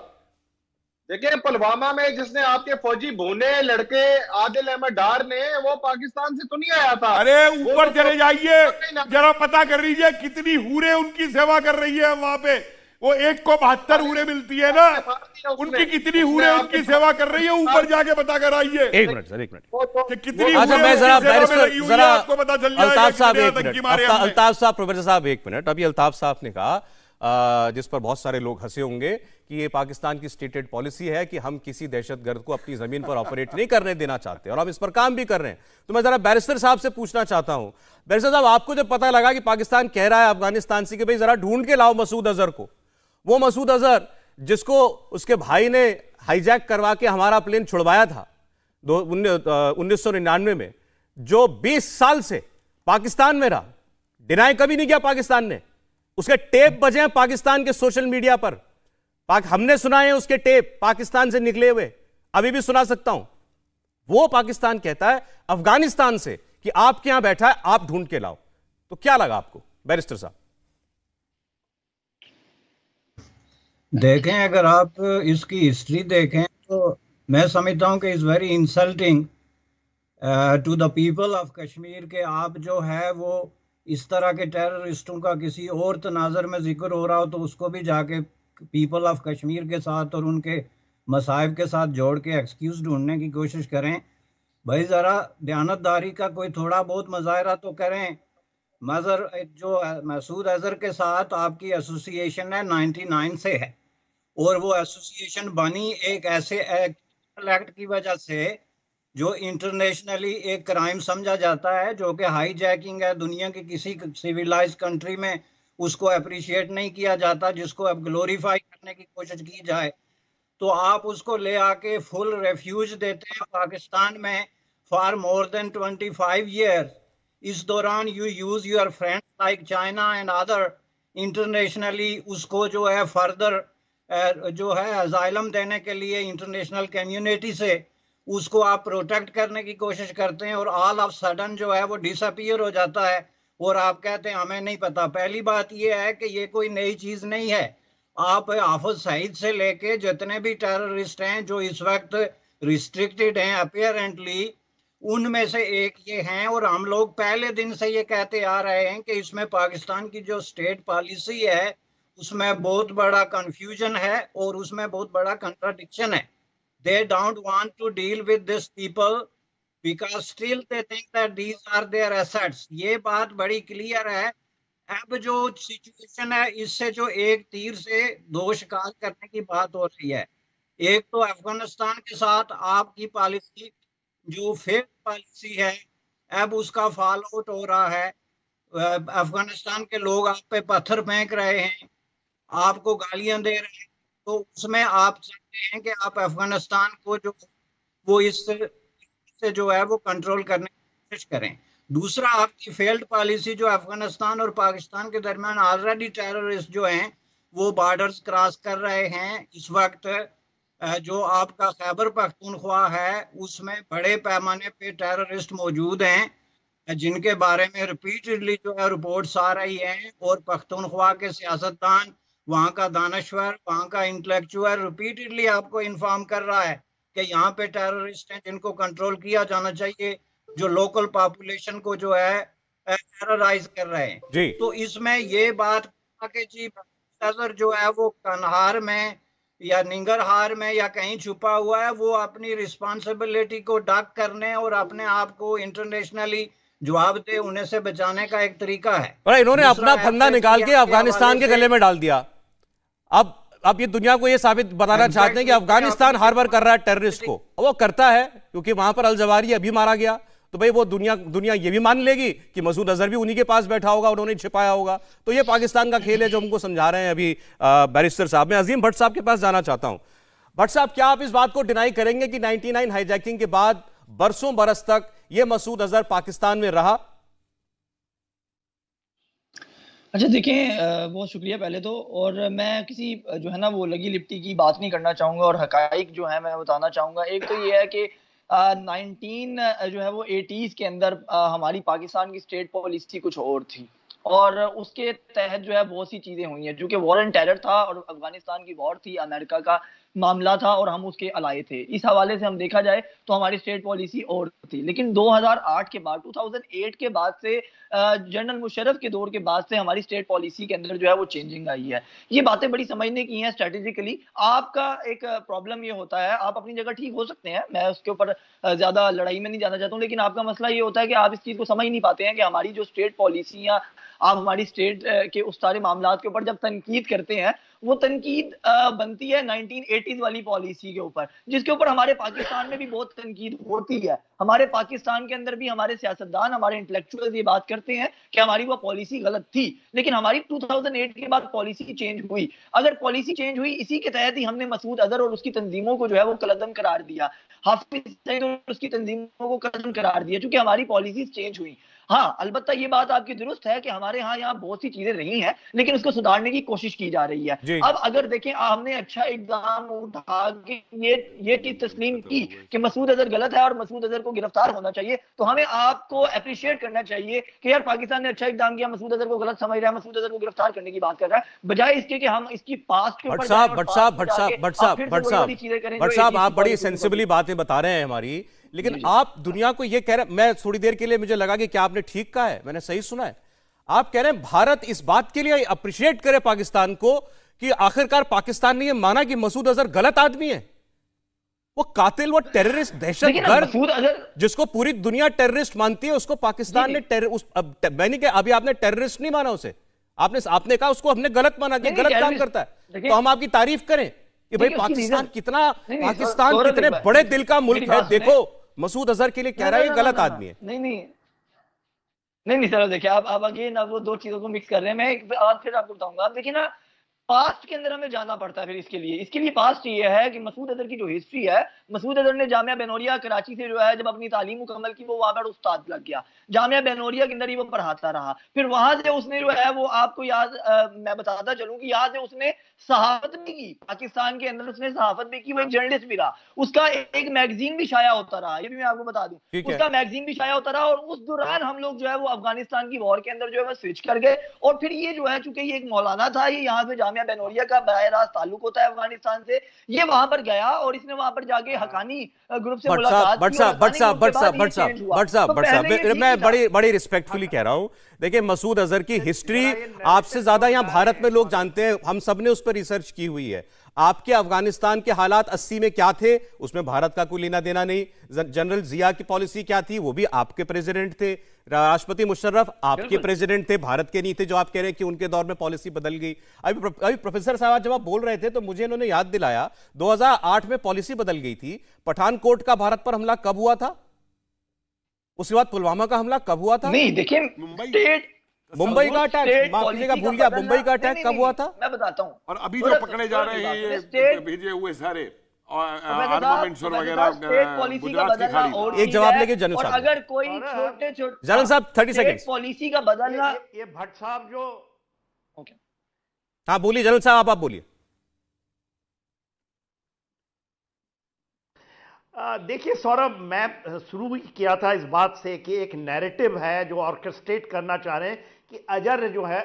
देखिए, पुलवामा में जिसने आपके फौजी भूने लड़के आदिल अहमद डार ने, वो पाकिस्तान से तो नहीं आया था। अरे ऊपर चले जाइए, जरा पता कर लीजिए कितनी हूरें उनकी सेवा कर रही है वहां पे। वो एक को 72 हूरें मिलती है ना, उनकी कितनी हूरें उनकी सेवा कर रही है, ऊपर जाके पता कर आइए। एक मिनट सर, एक मिनट। कितनी अच्छा, मैं जरा बैरिस्टर, जरा आपको पता चल जाएगा। अल्ताफ साहब एक मिनट, अल्ताफ साहब, प्रोफेसर साहब एक मिनट। अभी अल्ताफ साहब ने कहा, जिस पर बहुत सारे लोग हंसे होंगे, कि ये पाकिस्तान की स्टेटेड पॉलिसी है कि हम किसी दहशतगर्द को अपनी जमीन पर ऑपरेट नहीं करने देना चाहते, और हम इस पर काम भी कर रहे हैं। तो मैं जरा बैरिस्टर साहब से पूछना चाहता हूं, बैरिस्टर साहब, आपको जब पता लगा कि पाकिस्तान कह रहा है अफगानिस्तान से कि भाई जरा ढूंढ के लाओ मसूद अजहर को, वो मसूद अजहर जिसको उसके भाई ने हाईजैक करवा के हमारा प्लेन छुड़वाया था 1999 में, जो 20 साल से पाकिस्तान में रहा, डिनाई कभी नहीं किया पाकिस्तान ने, उसके टेप बजे हैं पाकिस्तान के सोशल मीडिया पर, हमने सुनाए हैं उसके टेप पाकिस्तान से निकले हुए, अभी भी सुना सकता हूं। वो पाकिस्तान कहता है अफगानिस्तान से कि आपके यहां बैठा है, आप ढूंढ के लाओ। तो क्या लगा आपको बैरिस्टर साहब? देखें, अगर आप इसकी हिस्ट्री देखें तो मैं समझता हूं कि is very insulting to the people of Kashmir के आप जो है वो इस तरह के टेररिस्टों का किसी और तनाजर में जिक्र हो रहा हो तो उसको भी जाके पीपल ऑफ कश्मीर के साथ और उनके मसाइब के साथ जोड़ के एक्सक्यूज़ ढूंढने की कोशिश करें। भाई ज़रा दयानतदारी का कोई थोड़ा बहुत मुजाहरा तो करें। मसूद अजहर के साथ आपकी एसोसिएशन है 99 से है, और वो एसोसिएशन बनी एक ऐसे एक्ट की वजह से जो इंटरनेशनली एक क्राइम समझा जाता है, जो कि हाई जैकिंग है। दुनिया की किसी सिविलाइज कंट्री में उसको अप्रिशिएट नहीं किया जाता, जिसको अब ग्लोरीफाई करने की कोशिश की जाए। तो आप उसको ले आके फुल रेफ्यूज देते हैं पाकिस्तान में फॉर मोर देन 25 ईयर्स। इस दौरान you use your friends like China and other internationally उसको जो है फर्दर जो है अजाइलम देने के लिए इंटरनेशनल कम्युनिटी से उसको आप प्रोटेक्ट करने की कोशिश करते हैं, और ऑल ऑफ सडन जो है वो डिसअपीयर हो जाता है और आप कहते हैं हमें नहीं पता। पहली बात ये है कि ये कोई नई चीज़ नहीं है। आप हाफिज सईद से लेके जितने भी टेररिस्ट हैं जो इस वक्त रिस्ट्रिक्टेड हैं अपेरेंटली, उनमें से एक ये हैं। और हम लोग पहले दिन से ये कहते आ रहे हैं कि इसमें पाकिस्तान की जो स्टेट पॉलिसी है उसमें बहुत बड़ा कंफ्यूजन है और उसमें बहुत बड़ा कंट्राडिक्शन है। They don't want to deal with these people because still they think that these are their assets. ये बात बड़ी क्लियर है। अब जो सिचुएशन है, इससे जो एक तीर से दो शिकार करने की बात हो रही है। एक तो अफगानिस्तान के साथ आपकी पॉलिसी जो फेक पॉलिसी है, अब उसका फॉल आउट हो रहा है। अफगानिस्तान के लोग आप पे पत्थर फेंक रहे हैं, आपको गालियां दे रहे हैं, तो उसमें आप चाहते हैं कि आप अफगानिस्तान को जो वो इससे जो है वो कंट्रोल करने की कोशिश करें। दूसरा, आपकी फेल्ड पॉलिसी जो अफगानिस्तान और पाकिस्तान के दरमियान ऑलरेडी टेररिस्ट जो हैं वो बॉर्डर्स क्रॉस कर रहे हैं। इस वक्त जो आपका खैबर पख्तूनख्वा है उसमें बड़े पैमाने पे टेररिस्ट मौजूद हैं, जिनके बारे में रिपीटेडली जो है रिपोर्ट्स आ रही हैं। और पख्तूनख्वा के सियासतदान, वहाँ का दानश्वर, वहाँ का इंटेलेक्चुअल रिपीटेडली आपको इन्फॉर्म कर रहा है कि यहाँ पे टेररिस्ट हैं जिनको कंट्रोल किया जाना चाहिए, जो लोकल पॉपुलेशन को जो है टेरराइज कर रहे हैं। जी। तो इसमें ये बात कि जी अजहर जो है वो कन्हार में या निंगरहार में या कहीं छुपा हुआ है, वो अपनी रिस्पॉन्सिबिलिटी को डक करने और अपने आप को इंटरनेशनली जवाब दे उन्हें से बचाने का एक तरीका है। और इन्होंने दूसरा अपना फंदा निकाल के अफगानिस्तान के गले में डाल दिया। अब ये दुनिया को ये साबित बताना चाहते हैं कि अफगानिस्तान हार्बर कर रहा है टेररिस्ट को, और वो करता है क्योंकि वहां पर अल जवारी अभी मारा गया, तो भाई वो दुनिया ये भी मान लेगी कि मसूद अजहर भी उन्हीं के पास बैठा होगा, उन्होंने छिपाया होगा। तो ये पाकिस्तान का खेल है जो हमको समझा रहे हैं अभी बैरिस्टर साहब। मैं अजीम भट्ट साहब के पास जाना चाहता हूं। भट्ट साहब, क्या आप इस बात को डिनाई करेंगे कि 99 हाईजैकिंग के बाद बरसों बरस तक ये मसूद अजहर पाकिस्तान में रहा? अच्छा देखें, बहुत शुक्रिया पहले तो। और मैं किसी जो है ना वो लगी लिपटी की बात नहीं करना चाहूँगा और हकाइक जो है मैं बताना चाहूँगा। एक तो ये है कि 19 जो है वो 80s के अंदर हमारी पाकिस्तान की स्टेट पॉलिसी कुछ और थी, और उसके तहत जो है बहुत सी चीज़ें हुई हैं। जो कि वॉर एंड टेरर था और अफगानिस्तान की वॉर थी, अमेरिका का मामला था और हम उसके अलाए थे। इस हवाले से हम देखा जाए तो हमारी स्टेट पॉलिसी और थी। लेकिन 2008 के बाद, 2008 के बाद से, जनरल मुशर्रफ के दौर के बाद से हमारी स्टेट पॉलिसी के अंदर जो है वो चेंजिंग आई है। ये बातें बड़ी समझने की हैं स्ट्रेटेजिकली। आपका एक प्रॉब्लम ये होता है, आप अपनी जगह ठीक हो सकते हैं, मैं उसके ऊपर ज्यादा लड़ाई में नहीं जाना चाहता हूँ, लेकिन आपका मसला ये होता है कि आप इस चीज को समझ नहीं पाते हैं कि हमारी जो स्टेट पॉलिसी या आप हमारी स्टेट के उस सारे मामला के ऊपर जब तनकीद करते हैं, वो तनकीद बनती है 1980s वाली पॉलिसी के ऊपर, जिसके ऊपर हमारे पाकिस्तान में भी बहुत तनकीद होती है। हमारे पाकिस्तान के अंदर भी हमारे सियासतदान, हमारे इंटेलेक्चुअल्स ये बात करते हैं कि हमारी वो पॉलिसी गलत थी, लेकिन हमारी 2008 के बाद पॉलिसी चेंज हुई। अगर पॉलिसी चेंज हुई, इसी के तहत ही हमने मसूद अजहर और उसकी तंजीमों को जो है वो कलअदम करार दिया, हाफिज सईद और उसकी तंजीमों को कलअदम करार दिया, क्योंकि हमारी पॉलिसी चेंज हुई। हाँ, अलबत्ता ये बात आपकी दुरुस्त है कि हमारे यहाँ बहुत सी चीजें रही हैं, लेकिन उसको सुधारने की कोशिश की जा रही है। अब अगर देखें, हमने अच्छा इक़दाम उठा के ये चीज तस्लीम की कि मसूद अजहर गलत है और मसूद अजहर को गिरफ्तार होना चाहिए, तो हमें आपको अप्रिशिएट करना चाहिए कि यार पाकिस्तान ने अच्छा इक़दाम किया, मसूद अजहर को गलत समझ रहा है, मसूद अजहर को गिरफ्तार करने की बात कर रहा है, बजाय इसके कि हम इसकी पास्ट के ऊपर भट्ट साहब, आप बड़ी सेंसिबली बातें बता रहे हैं हमारी, लेकिन आप दुनिया को ये कह रहे हैं, मैं थोड़ी देर के लिए मुझे लगा कि क्या आपने ठीक कहा है, मैंने सही सुना है? आप कह रहे हैं भारत इस बात के लिए अप्रिशिएट करे पाकिस्तान को कि आखिरकार पाकिस्तान ने ये माना कि मसूद अजहर गलत आदमी है, वो कातिल, वो टेररिस्ट, दहशतगर्द, जिसको पूरी दुनिया टेररिस्ट मानती है, उसको पाकिस्तान ने मैंने क्या, अभी आपने टेररिस्ट नहीं माना उसे, आपने कहा उसको हमने गलत माना कि गलत काम करता है, तो हम आपकी तारीफ करें कि भाई पाकिस्तान कितने बड़े दिल का मुल्क है। देखो, मसूद अजहर के लिए कह रहा है गलत आदमी है। नहीं सर, देखिए आप अगेन आप वो दो चीजों को मिक्स कर रहे हैं। मैं आज फिर आपको बताऊंगा। आप देखिए ना, पास्ट के अंदर हमें जाना पड़ता है। फिर इसके लिए पास्ट ये है कि मसूद अजहर की जो हिस्ट्री है, मसूद अजहर ने जामिया बेनोरिया कराची से जो है जब अपनी तालीम मुकम्मल की, वो वहां पर उस्ताद लग गया, जामिया बेनोरिया के अंदर ही वो पढ़ाता रहा। फिर वहां से उसने जो है वो, आपको याद, मैं बताता चलूं कि यहाँ से उसने सहाफत भी की, पाकिस्तान के अंदर उसने सहाफत भी की, वो एक जर्नलिस्ट भी रहा, उसका एक मैगजीन भी शाया होता रहा, ये भी मैं आपको बता दूं, उसका मैगजीन भी शाया होता रहा। और उस दौरान हम लोग जो है वो अफगानिस्तान की वॉर के अंदर जो है वो स्विच कर गए। और फिर ये जो है, चूंकि ये एक मौलाना था, ये यहाँ से जामिया बेनोरिया का बराह रास्त ताल्लुक होता है अफगानिस्तान से, ये वहां पर गया और इसने वहां पर जाके हकानी ग्रुप से मुलाकात की। मैं बड़ी रिस्पेक्टफुली कह रहा हूं, देखिए मसूद अजहर की हिस्ट्री आपसे ज्यादा यहाँ भारत में लोग जानते हैं, हम सब ने उस पर रिसर्च की हुई है। आपके अफगानिस्तान के हालात 80 में क्या थे, उसमें भारत का कोई लेना देना नहीं। जनरल जिया की पॉलिसी क्या थी, वो भी आपके प्रेसिडेंट थे। राष्ट्रपति मुशर्रफ आपके प्रेसिडेंट थे, भारत के नहीं थे, जो आप कह रहे हैं कि उनके दौर में पॉलिसी बदल गई। अभी प्रोफेसर साहब जब आप बोल रहे थे तो मुझे इन्होंने याद दिलाया 2008 में पॉलिसी बदल गई थी। पठानकोट का भारत पर हमला कब हुआ था, उसके बाद पुलवामा का हमला कब हुआ था? नहीं देखिए, मुंबई का अटैक, माफ कीजिएगा भूल गया, मुंबई का अटैक कब हुआ था? मैं बताता हूं। और अभी जो पकड़े जा रहे हैं ये भेजे हुए सारे आर्मामेंट्स वगैरह, गुजरात की खाड़ी। एक जवाब लेके जनरल साहब, अगर कोई छोटे-छोटे जनरल साहब 30 सेकंड पॉलिसी का बदलना, ये भट्ट साहब जो, हाँ बोलिए जनरल साहब, आप बोलिए। देखिए सौरभ, मैं शुरू भी किया था इस बात से कि एक नैरेटिव है जो ऑर्केस्ट्रेट करना चाह रहे हैं कि अजहर जो है,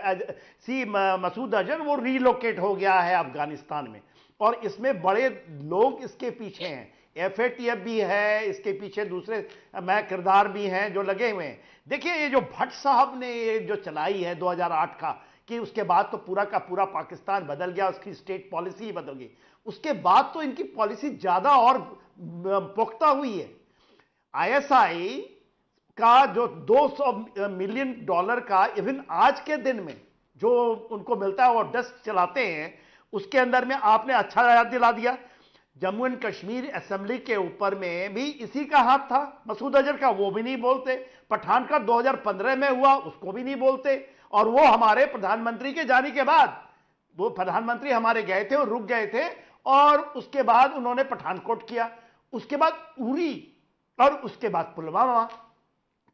मसूद अजहर वो रीलोकेट हो गया है अफगानिस्तान में, और इसमें बड़े लोग इसके पीछे हैं, FATF भी है इसके पीछे, दूसरे किरदार भी हैं जो लगे हुए हैं। देखिए ये जो भट्ट साहब ने ये जो चलाई है 2008 का, कि उसके बाद तो पूरा का पूरा पाकिस्तान बदल गया, उसकी स्टेट पॉलिसी ही बदल गई, उसके बाद तो इनकी पॉलिसी ज्यादा और पुख्ता हुई है। आईएसआई का जो $200 मिलियन का इवन आज के दिन में जो उनको मिलता है, वो डेस्क चलाते हैं, उसके अंदर में आपने अच्छा याद दिला दिया। जम्मू एंड कश्मीर असेंबली के ऊपर में भी इसी का हाथ था मसूद अजहर का, वो भी नहीं बोलते। पठान का 2015 में हुआ, उसको भी नहीं बोलते। और वो हमारे प्रधानमंत्री के जाने के बाद, वो प्रधानमंत्री हमारे गए थे और रुक गए थे, और उसके बाद उन्होंने पठानकोट किया, उसके बाद उरी, और उसके बाद पुलवामा,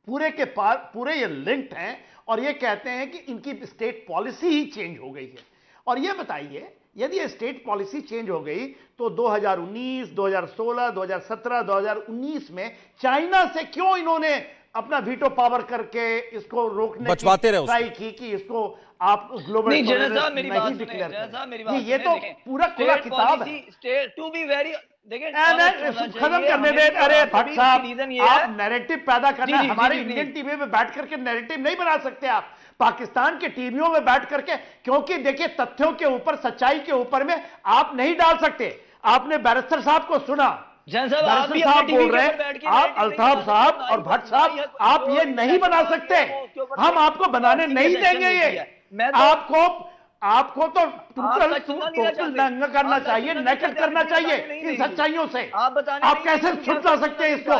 पूरे के पूरे ये लिंक्ड हैं। और ये कहते हैं कि इनकी स्टेट पॉलिसी ही चेंज हो गई है। और ये बताइए, यदि ये स्टेट पॉलिसी चेंज हो गई तो 2019, 2016, 2017, 2019 में चाइना से क्यों इन्होंने अपना वीटो पावर करके इसको रोकने बचवाते रहे, ट्राई की कि इसको आप ग्लोबल नहीं, जनरल साहब मेरी बात सुने, डिक्लेयर जनरल साहब मेरी करें। बात ये सुने, तो देखें, पूरा खुला स्टेट किताब है। Policy, state to be very, देखिए खत्म करने दें। अरे भट्ट साहब, रीजन ये आप है, नैरेटिव पैदा करना, जी, हमारे जी, इंडियन टीवी में बैठ करके नैरेटिव नहीं बना सकते आप, पाकिस्तान के टीवियों में बैठ करके, क्योंकि देखिए तथ्यों के ऊपर, सच्चाई के ऊपर में आप नहीं डाल सकते। आपने बैरिस्टर साहब को सुना, जनरल साहब आप भी बैरिस्टर साहब अपने टीवी बोल के रहे ऊपर बैठ हैं, के आप narrative नहीं अल्ताफ बना साहब सकते, और भट्ट साहब, आप ये नहीं बना सकते। हम आपको बनाने नहीं देंगे। ये आपको तो टोटल नंगा करना चाहिए, नेकेड करना चाहिए इन सच्चाइयों से। आप कैसे झुठला सकते हैं इसको?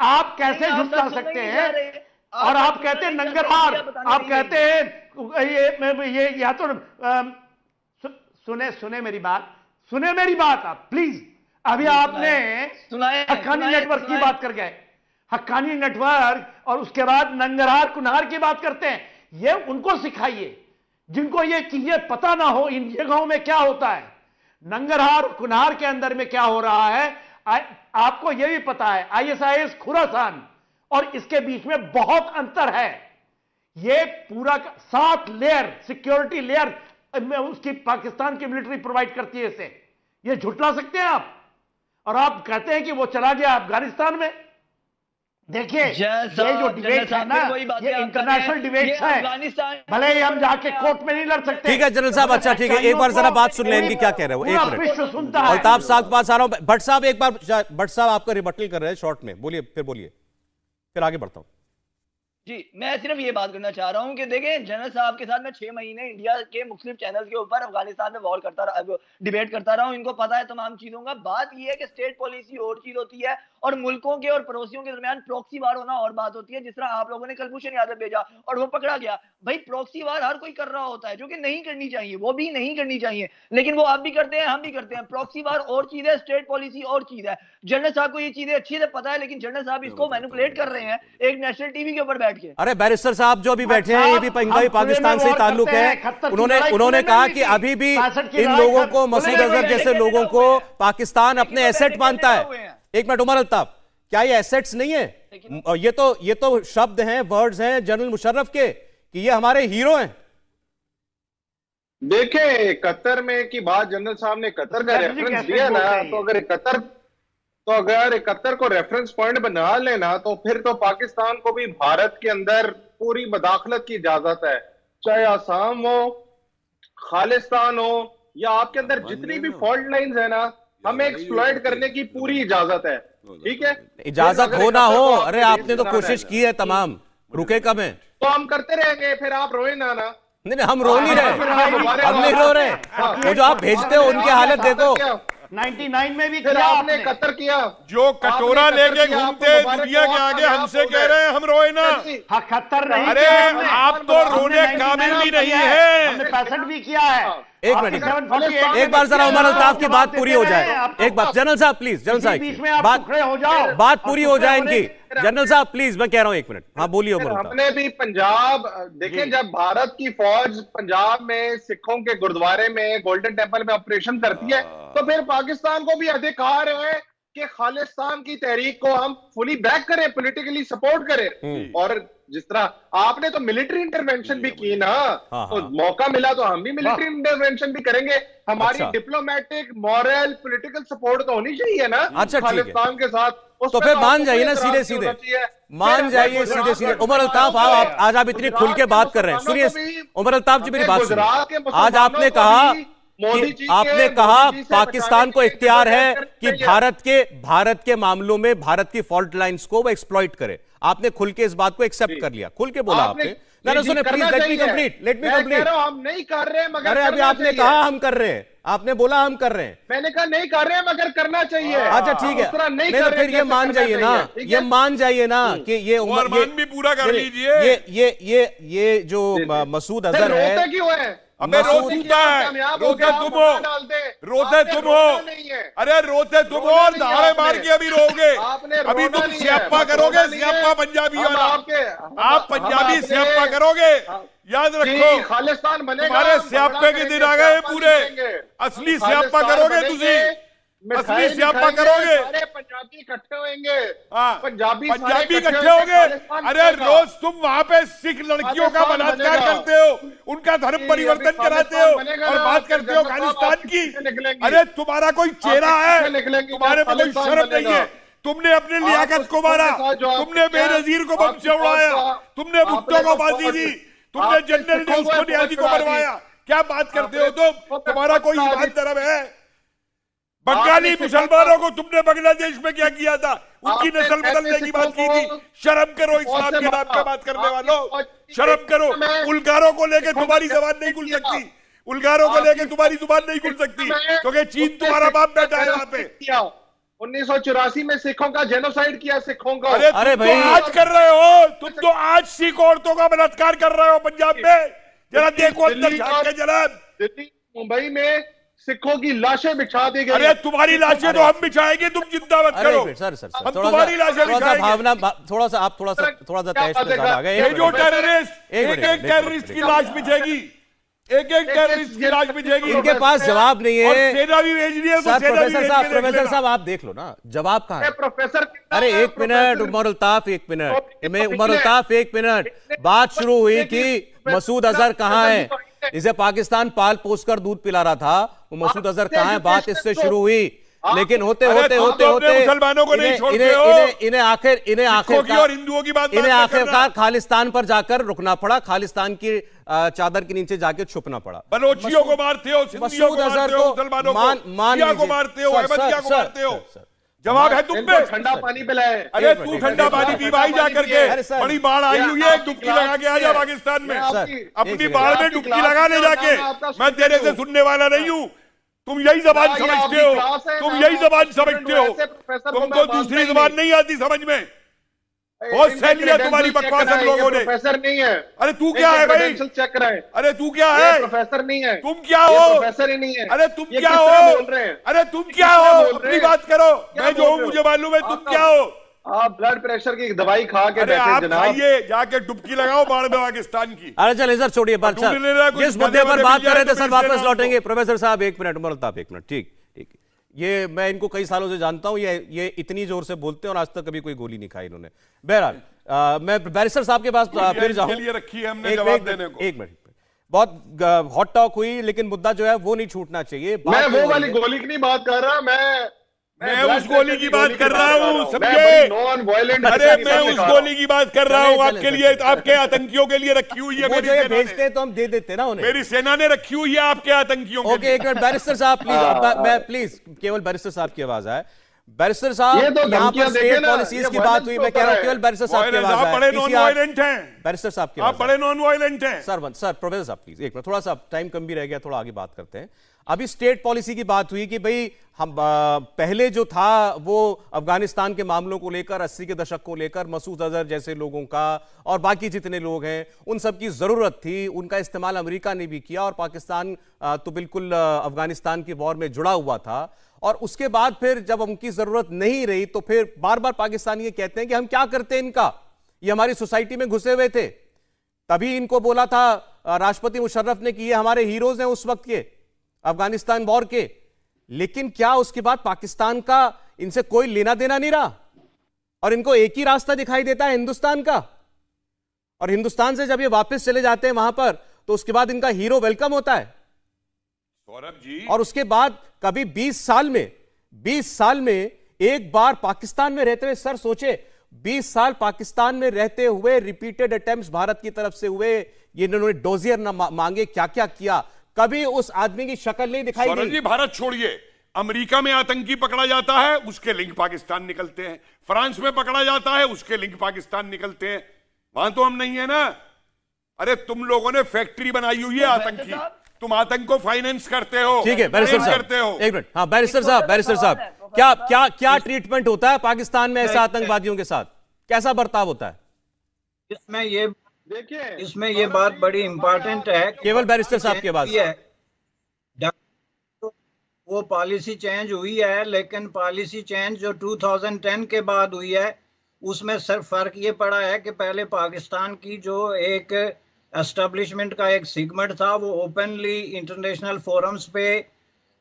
आप कैसे झुठला सकते हैं? और आप कहते हैं नंगरहार, आप कहते हैं ये या तो सुने मेरी बात आप प्लीज। अभी आपने हक्कानी नेटवर्क की बात कर गए, हक्कानी नेटवर्क, और उसके बाद नंगरहार कुनहार की बात करते हैं। ये उनको सिखाइए जिनको ये चीजें पता ना हो, इन जगहों में क्या होता है, नंगरहार कुनहार के अंदर में क्या हो रहा है। आपको यह भी पता है ISIS खुरासान और इसके बीच में बहुत अंतर है। ये पूरा 7 लेयर सिक्योरिटी लेयर उसकी पाकिस्तान की मिलिट्री प्रोवाइड करती है इसे। ये झुठला सकते हैं आप? और आप कहते हैं कि वो चला गया अफगानिस्तान में। देखिए ये जो डिबेट है ना, ये इंटरनेशनल डिबेट्स है, भले ही हम जाके कोर्ट में नहीं लड़ सकते। ठीक है जनरल साहब, अच्छा ठीक है, एक बार जरा बात सुन लें इनकी, क्या कह रहे हो। एक मिनट, विश्व सुनता है। अल्ताफ साहब के पास आ रहा हूं। भट्ट साहब एक बार, भट्ट साहब आपका रिबटल कर रहे हैं शॉर्ट में, बोलिए, फिर बोलिए, फिर आगे बढ़ता हूं। जी, मैं सिर्फ ये बात करना चाह रहा हूं कि देखें, जनरल साहब के साथ मैं 6 महीने इंडिया के मुख्तलिफ चैनल के ऊपर अफगानिस्तान में वॉर करता रहा, डिबेट करता रहा हूं, इनको पता है तमाम चीजों का। बात ये है कि स्टेट पॉलिसी और चीज होती है और मुल्कों के और पड़ोसियों के दरमियान प्रॉक्सी वार होना और बात होती है। जिस तरह आप लोगों ने कुलभूषण यादव भेजा और वो पकड़ा गया, भाई प्रॉक्सी वार हर कोई कर रहा होता है, जो कि नहीं करनी चाहिए, वो भी नहीं करनी चाहिए, लेकिन वो आप भी करते हैं, हम भी करते हैं। प्रॉक्सी वार और चीज है, स्टेट पॉलिसी और चीज है। जनरल साहब को ये चीजें अच्छी से पता है, लेकिन जनरल साहब इसको मैनिपुलेट कर रहे हैं एक नेशनल टीवी के ऊपर बैठ के। अरे बैरिस्टर साहब जो अभी बैठे हैं, ये भी पंजाबी पाकिस्तान से ताल्लुक है। उन्होंने कहा कि अभी भी इन लोगों को, मसूद अजहर जैसे लोगों को पाकिस्तान अपने एसेट मानता है। एक मिनट उमर अल्ताफ, क्या ये एसेट्स नहीं है? ये तो शब्द हैं, वर्ड्स हैं जनरल मुशर्रफ के कि ये हमारे हीरो हैं। देखें, कतर में की बात जनरल साहब ने कतर का रेफरेंस दिया ना, तो अगर कतर को रेफरेंस पॉइंट बना लेना, तो फिर तो पाकिस्तान को भी भारत के अंदर पूरी मदाखलत की इजाजत है, चाहे आसाम हो, खालिस्तान हो, या आपके अंदर जितनी भी फॉल्ट लाइंस है ना, हमें एक्सप्लॉइट करने की पूरी इजाजत है। ठीक है, इजाजत हो ना हो, अरे आपने तो कोशिश की है तमाम, रुके कब है? तो हम करते रहेंगे, फिर आप रोए ना। नहीं, हम रो नहीं रहे, हम नहीं रो रहे। वो जो आप भेजते हो उनकी हालत देखो। 99 में भी फिर किया आपने कतर किया, जो कटोरा लेके घूमते दुनिया के आगे हमसे कह रहे हैं हम रोए ना। खतर नहीं, अरे आप तो रोने काबिल भी नहीं है। हमने 65 भी किया है। एक मिनट, एक बार जरा उमर अल्ताफ की बात पूरी हो जाए। एक बात जनरल साहब प्लीज, जनरल साहब बात पूरी हो जाए इनकी। जनरल साहब प्लीज, मैं कह रहा हूं 1 मिनट। हाँ बोलिए उमर अल्ताफ। हमने भी पंजाब देखें, जब भारत की फौज पंजाब में सिखों के गुरुद्वारे में गोल्डन टेम्पल में ऑपरेशन करती है, तो फिर पाकिस्तान को भी अधिकार है कि खालिस्तान की तहरीक को हम फुली बैक करें, पॉलिटिकली सपोर्ट करें। और जिस तरह आपने तो मिलिट्री इंटरवेंशन भी की ना, हाँ, तो हाँ। मौका मिला तो हम भी मिलिट्री इंटरवेंशन भी करेंगे। हमारी अच्छा। डिप्लोमेटिक मॉरल पॉलिटिकल सपोर्ट तो होनी चाहिए ना अच्छा, ठीक है। खालिस्तान के साथ। उस तो पे फिर तो मान आपको जाइए कोई ना एतराज सीधे नहीं सीधे, होना चाहिए। मान फिर जाइए गुजरात सीधे सीधे। के उमर अल्ताफ मुसलमानों आप आज आप इतनी गुजरात खुल के के बात कर रहे हैं, मुसलमानों सुनिए को भी- उमर अल्ताफ जी मेरी अपने बात गुजरात के सुनिए। आज आपने मुसलमानों को कहा भी मोदी कि जी के- आपने मोदी कहा जी से पाकिस्तान को बचाने के लिए इख्तियार है जबरदस्त कि करते भारत के मामलों में भारत की फॉल्ट लाइंस को वो एक्सप्लॉइट करे। आपने खुल के इस बात को एक्सेप्ट कर लिया, खुल के बोला आपने। ना जी, सुने, करना प्लीज लेट मी चाहिए। कंप्लीट, लेट मी मैं कह कंप्लीट। रहा हूं, हम नहीं कर रहे मगर अरे अभी करना आपने चाहिए। कहा हम कर रहे हैं, आपने बोला हम कर रहे हैं। मैंने कहा नहीं कर रहे मगर करना चाहिए। अच्छा ठीक है, उस तरह नहीं नहीं कर तो रहे फिर ये जैसे मान करना जाइए ना, चाहिए, ठीक ये है? मान जाइए ना कि ये वो उमर अरमान भी पूरा कर नहीं, लीजिए। ये जो मसूद फिर अजहर है, रोते क्यों है? अबे मसूद- रोता है, कामयाब हो रोते गया, तुम आप हो, डाल दे। रोते आपने तुम रोना हो। नहीं है। अरे रोते तुम हो रोना और नहीं है दहाड़े आपने। मार के अभी रोगे। आपने अभी रोना तुम नहीं है, स्यापा बस करोगे, रोना नहीं है। स्यापा पंजाबी हम वाला। आप पंजाबी आपने- स्यापा करोगे, याद जी, रखो। खालिस्तान बनेगा, तुम्हारे हम स्यापे झगड़ा के दिन करेंगे, आ गए स्यापा पूरे। नहीं करेंगे। असली हम स्यापा खालिस्तान करोगे बनेंगे, तुसी। मिठाई असली स्यापा खाएंगे, करोगे। सारे पंजाबी इकट्ठे होंगे। हाँ, पंजाबी पंजाबी सारे इकट्ठे होंगे। खालिस्तान अरे बनेगा। रोज तुम वहां पे सिख लड़कियों का खालिस्तान बलात्कार बनेगा। करते हो, उनका धर्म जी, परिवर्तन अभी कराते खालिस्तान हो बनेगा और ना, बात फिर करते हो जब खालिस्तान आप की। किससे निकलेंगी? अरे तुम्हारा कोई चेहरा आप किससे है, निकलेंगी? तुम्हारे में कोई खालिस्तान शर्म नहीं बनेगा। है। तुमने अपने लियाकत को मारा, तुमने बेनजीर को बम से उड़ाया, तुमने भुट्टो को फांसी दी, तुमने जनरल ने उसको न्याजी को बनवाया। क्या बात करते हो तुम? तुम्हारा कोई ईमान धर्म है? बंगाली मुसलमानों को तुमने बांग्लादेश में क्या किया था? उनकी नस्ल बदलने की बात की थी। शर्म करो, इस्लाम के नाम पे बात करने वालों, शर्म करो। उल्गारों को लेके तुम्हारी जबान नहीं खुल सकती, उल्गारों को लेके तुम्हारी जुबान नहीं खुल सकती, क्योंकि चीन तुम्हारा बाप बैठा है वहां पे। 1984 में सिखों का जेनोसाइड किया, सिखों को। अरे तुम तो आज कर रहे हो, तुम तो आज सिख औरतों का बलात्कार कर रहे हो पंजाब में। जरा देखो अंदर झांक के जरा। दिल्ली मुंबई में सिखों की लाशें बिछा दी गई। अरे तुम्हारी लाशें तो हम बिछाएंगे, तुम चिंता मत अरे करो। सर सर हम थोड़ा तुम्हारी सा लाशें बिछाएंगे। भावना, थोड़ा सा आप थोड़ा सा तहस में ज्यादा आ गए। ये एक जो मिनट, टेररिस्ट, एक एक मिनट, एक टेररिस्ट की लाश बिछेगी, एक एक टेररिस्ट की लाश बिछेगी। इनके पास जवाब नहीं और है। सेना भी भेज रही है, तो सर सेना भी भेज के देख प्रोफेसर लेना। साहब आप देख लो ना, जवाब कहाँ है? प्रोफेसर अरे एक मिनट उमर अल्ताफ, एक मिनट मैं उमर अल्ताफ, एक मिनट। बात शुरू हुई कि मसूद अजहर कहाँ है, इसे पाकिस्तान पाल पोस कर दूध पिला रहा था, वो मसूद अजहर कहाँ है, बात इससे शुरू हुई। लेकिन होते अरे होते तुम होते तो अपने होते मुसलमानों को नहीं छोड़ते इन्हें हो। इन्हें इन्हें सिखों की और हिंदुओं की बात इन्हें मत करना। आखिरकार खालिस्तान पर जाकर रुकना पड़ा, खालिस्तान की चादर के नीचे जाके छुपना पड़ा। बलोचियों को मारते हो, सिंधियों मसूद को अजहर मारते हो, को मुसलमानों मान शिया को लीजिए। मारते हो, सर, अहमदिया सर, को मारते हो। सर, जवाब है तुम पे। ठंडा पानी पिलाए। अरे तू ठंडा पानी पी भाई जा करके। अरे सर, बड़ी बाढ़ आई हुई है, डुबकी लगा के आ जा पाकिस्तान में। सर, अपनी एक बाढ़ में आपकी डुबकी क्लास लगा ले में जाके। बताना, आपका मैं तेरे से सुनने वाला नहीं हूँ। तुम यही जबान क्या ये समझते आपकी हो, क्लास है? तुम मैं यही आपका जबान स्टूडेंट समझते हूं, हो, ऐसे प्रोफेसर को तुमको मैं दूसरी मानता ही जबान नहीं। नहीं आती समझ में। बहुत इनके सैली है तुम्हारी credentials बकवास check हम लोगों ने। प्रोफेसर नहीं है। अरे तू क्या है भाई? credentials check कराएं। अरे तू क्या ये है? प्रोफेसर नहीं है। तुम क्या ये हो? प्रोफेसर ही नहीं है। अरे तुम ये क्या किस तरह हो? बोल रहे हैं? अरे तुम किस क्या तरह हो? बोल रहे अपनी हैं? बात करो। क्या मैं जो बोल हूँ रहे हो? मुझे मालूम है तुम आपका- क्या हो। आप ब्लड प्रेशर की दवाई खा के अरे बैठे आप जनाब। खाइए, जाके डुबकी लगाओ बाढ़ में पाकिस्तान की। अरे चल इधर छोड़िए बात। ढूंढ लेना कुछ जिस मुद्दे मजे पर वाले बात मिल कर रहे जाए थे तो सर भेज वापस देना लौटेंगे। प्रोफेसर साहब एक मिनट, उमर अल्ताफ एक मिनट। ठीक ठीक, ये मैं इनको कई सालों से जानता हूं, ये इतनी जोर से बोलते हैं और आज तक कभी कोई गोली नहीं खाई इन्होंने। बहरहाल मैं बैरिस्टर साहब के पास फिर जाऊं। इसके लिए रखी है हमने जवाब देने को। एक मिनट, बहुत हॉट टॉक हुई, लेकिन मुद्दा जो है वो नहीं छूटना चाहिए। मैं वो वाली गोली की नहीं बात कर रहा, मैं उस गोली की बात कर रहा हूँ, समझे? Non violent. अरे मैं उस गोली की बात कर रहा हूँ, चले, आपके चले, लिए, चले, आपके आतंकियों के लिए रखी हुई है। वो मेरी जो ये सेना भेजते ने, हैं तो हम दे देते ना उन्हें। मेरी सेना ने रखी हुई है आपके आतंकियों के ओके लिए। एक मिनट बैरिस्टर साहब प्लीज, मैं प्लीज केवल बैरिस्टर साहब की आवाज आए। बैरिस्टर साहब ये तो यहाँ पर धमकियां देखे स्टेट ना, पॉलिसीज ये की बात हुई, मैं कह रहा हूँ violence केवल बैरिस्टर साहब की वायलेंस, आवाज आप बड़े आए। नॉन PCR वायलेंट हैं, बैरिस्टर साहब की आप आवाज बड़े नॉन वायलेंट हैं। सर प्रोफेसर साहब प्लीज एक मिनट, थोड़ा सा टाइम कम भी रह गया, थोड़ा आगे बात करते हैं। अभी स्टेट पॉलिसी की बात हुई कि भाई हम पहले जो था वो अफगानिस्तान के मामलों को लेकर 80 के दशक को लेकर मसूद अजहर जैसे लोगों का और बाकी जितने लोग हैं उन सब की जरूरत थी, उनका इस्तेमाल अमेरिका ने भी किया और पाकिस्तान तो बिल्कुल अफगानिस्तान की वॉर में जुड़ा हुआ था। और उसके बाद फिर जब उनकी जरूरत नहीं रही तो फिर बार बार पाकिस्तानी ये कहते हैं कि हम क्या करते हैं इनका, ये हमारी सोसाइटी में घुसे हुए थे। तभी इनको बोला था राष्ट्रपति मुशर्रफ ने कि ये हमारे हीरोज हैं उस वक्त के अफगानिस्तान वॉर के। लेकिन क्या उसके बाद पाकिस्तान का इनसे कोई लेना देना नहीं रहा और इनको एक ही रास्ता दिखाई देता है हिंदुस्तान का? और हिंदुस्तान से जब ये वापस चले जाते हैं वहां पर, तो उसके बाद इनका हीरो वेलकम होता है। सौरभ जी, और उसके बाद कभी 20 साल में एक बार पाकिस्तान में रहते हुए, सर सोचे 20 साल पाकिस्तान में रहते हुए रिपीटेड अटेम्प्ट्स भारत की तरफ से हुए, ये इन्होंने डोजियर न मांगे, क्या क्या किया, कभी उस आदमी की शक्ल नहीं दिखाई सौरभ दी। जी, भारत छोड़िए, अमेरिका में आतंकी पकड़ा जाता है, उसके लिंक पाकिस्तान निकलते हैं। फ्रांस में पकड़ा जाता है, उसके लिंक पाकिस्तान निकलते हैं। वहां तो हम नहीं है ना। अरे तुम लोगों ने फैक्ट्री बनाई हुई है आतंकी, तुम आतंक को फाइनेंस करते हो। ठीक है बैरिस्टर करते हो। साहब, एक मिनट। हाँ बैरिस्टर साहब, क्या क्या क्या ट्रीटमेंट होता है पाकिस्तान में ऐसे आतंकवादियों के साथ, कैसा बर्ताव होता है? इसमें ये बात बड़ी इंपॉर्टेंट है। केवल बैरिस्टर साहब की आवाज। वो पॉलिसी चेंज हुई है, लेकिन पॉलिसी चेंज जो 2010 के बाद हुई है उसमें सिर्फ फर्क ये पड़ा है कि पहले पाकिस्तान की जो एक एस्टेब्लिशमेंट का एक सेगमेंट था, वो ओपनली इंटरनेशनल फोरम्स पे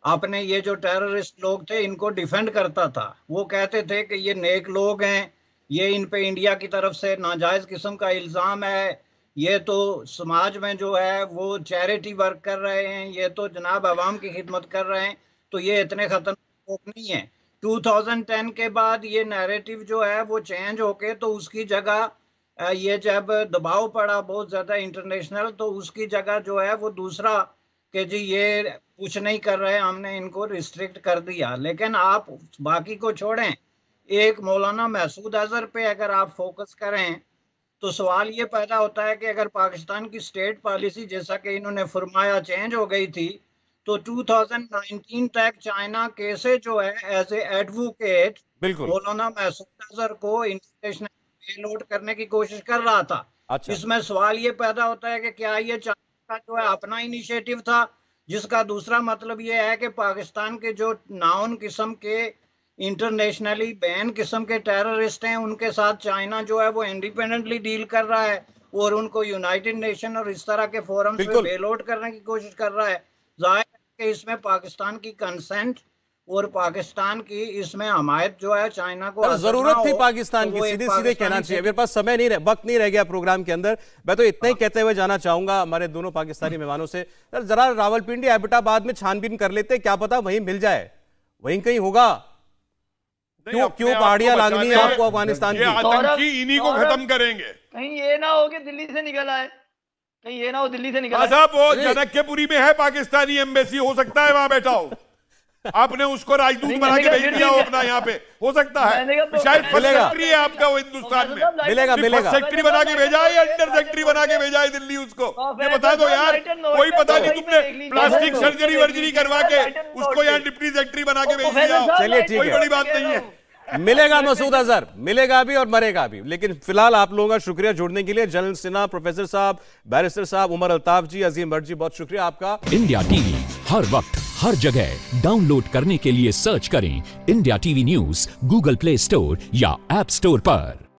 अपने ये जो टेररिस्ट लोग थे इनको डिफेंड करता था। वो कहते थे कि ये नेक लोग हैं, ये इन पे इंडिया की तरफ से नाजायज किस्म का इल्ज़ाम है, ये तो समाज में जो है वो चैरिटी वर्क कर रहे हैं, ये तो जनाब आवाम की खिदमत कर रहे हैं, तो ये इतने खतरनाक लोग नहीं है। 2010 के बाद ये नैरेटिव जो है वो चेंज होके, तो उसकी जगह ये जब दबाव पड़ा बहुत ज़्यादा इंटरनेशनल, तो उसकी जगह जो है वो दूसरा कि जी ये कुछ नहीं कर रहे, हमने इनको रिस्ट्रिक्ट कर दिया। लेकिन आप बाकी को छोड़ें, एक मौलाना मसूद अजहर पे अगर आप फोकस करें तो सवाल ये पैदा होता है कि अगर पाकिस्तान की स्टेट पॉलिसी जैसा कि इन्होंने फरमाया चेंज हो गई थी, तो 2019 तक चाइना कैसे जो है एज ए एडवोकेट मौलाना मसूद अजहर को इंटरनेशनल पेलोड करने की कोशिश कर रहा था। अच्छा। इसमें सवाल ये पैदा होता है कि क्या ये चाइना का जो है अपना इनिशिएटिव था, जिसका दूसरा मतलब ये है कि पाकिस्तान के जो नाउन किस्म के इंटरनेशनली बैन किस्म के टेररिस्ट हैं उनके साथ चाइना जो है वो इंडिपेंडेंटली डील कर रहा है और उनको यूनाइटेड नेशन और इस तरह के फोरम्स में बेलआउट करने की कोशिश कर रहा है। जाहिर है कि इसमें पाकिस्तान की कंसेंट और पाकिस्तान की इसमें हमायत जो है चाइना को जरूरत थी पाकिस्तान की, सीधे सीधे कहना चाहिए। मेरे पास समय नहीं, वक्त नहीं रह गया प्रोग्राम के अंदर। मैं तो इतना ही कहते हुए जाना चाहूंगा हमारे दोनों पाकिस्तानी मेहमानों से, जरा रावलपिंडी एबटाबाद में छानबीन कर लेते, क्या पता वहीं मिल जाए, वहीं कहीं होगा। क्यों पहाड़ियां लागनी है आपको अफगानिस्तान की? आतंकी इन्हीं को खत्म करेंगे। कहीं ये ना हो कि दिल्ली से निकल आए, कहीं ये ना हो दिल्ली से निकल आए। साहब वो जनकपुरी में है पाकिस्तानी एम्बेसी, हो सकता है वहां बैठा हो, आपने उसको राजदूत बना के भेज दिया हो अपना यहाँ पे, हो सकता है शायद सेक्रेटरी है आपका वो हिंदुस्तान में, मिलेगा सेक्रेटरी बना के भेजा है या अंडर सेक्रेटरी बना के भेजा है दिल्ली उसको, ये बता दो यार। कोई पता नहीं तुमने प्लास्टिक सर्जरी वर्जरी करवा के उसको यहाँ डिप्टी सेक्रेटरी बना के भेज दिया। चलिए ठीक कोई है, बड़ी बात नहीं है। मिलेगा मसूद अजहर, मिलेगा भी और मरेगा भी। लेकिन फिलहाल आप लोगों का शुक्रिया जुड़ने के लिए, जनरल सिन्हा, प्रोफेसर साहब, बैरिस्टर साहब, उमर अल्ताफ जी, अजीम भट्ट जी, बहुत शुक्रिया आपका। इंडिया टीवी हर वक्त हर जगह डाउनलोड करने के लिए सर्च करें India TV news Google play store या ऐप स्टोर पर।